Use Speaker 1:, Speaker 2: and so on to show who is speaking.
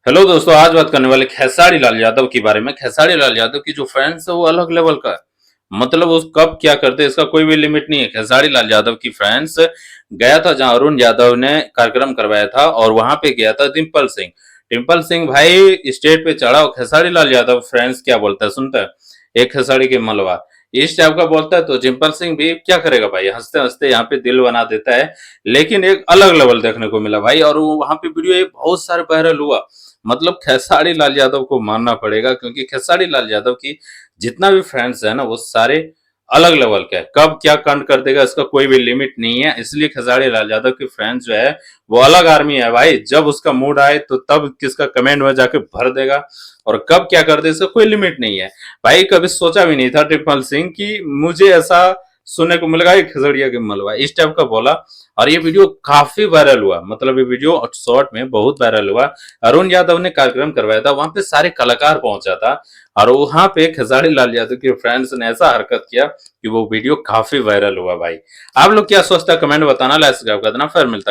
Speaker 1: Hello दोस्तों, आज बात करने वाले खेसारी लाल यादव के बारे में। खेसारी लाल यादव की जो फैंस है वो अलग लेवल का है। मतलब उस कब क्या करते हैं इसका कोई भी लिमिट नहीं है। खेसारी लाल यादव की फैंस गया था जहां अरुण यादव ने कार्यक्रम करवाया था और वहां पे गया था डिम्पल सिंह। डिम्पल सिंह भाई स्टेज पे चढ़ा और खेसारी लाल यादव फ्रेंड्स क्या बोलता है सुनता है, एक खेसारी के मलवा इस टाइप का बोलता है। तो डिम्पल सिंह भी क्या करेगा भाई, हंसते हंसते यहाँ पे दिल बना देता है। लेकिन एक अलग लेवल देखने को मिला भाई, और वो वहां पे वीडियो बहुत सारे वायरल हुआ। मतलब खेसारी लाल यादव को मानना पड़ेगा, क्योंकि खेसारी लाल यादव की जितना भी फैंस है ना वो सारे अलग लेवल के हैं। कब क्या कांड कर देगा इसका कोई भी लिमिट नहीं है। इसलिए खेसारी लाल यादव की फैंस जो है वो अलग आर्मी है भाई। जब उसका मूड आए तो तब किसका कमेंट में जाके भर देगा, और कब क्या कर दे इसका कोई लिमिट नहीं है भाई। कभी सोचा भी नहीं था ट्रिपल सिंह की मुझे ऐसा सुनने को मिलेगा, एक खजड़िया के मलबा इस टाइप का बोला। और ये वीडियो काफी वायरल हुआ, मतलब ये वीडियो शॉर्ट में बहुत वायरल हुआ। अरुण यादव ने कार्यक्रम करवाया था, वहां पे सारे कलाकार पहुंचा था, और वहां पे खेसारी लाल यादव के फ्रेंड्स ने ऐसा हरकत किया कि वो वीडियो काफी वायरल हुआ भाई। आप लोग क्या सोचता है कमेंट बताना। लाइक सब्सक्राइब कर देना, फिर मिलता है।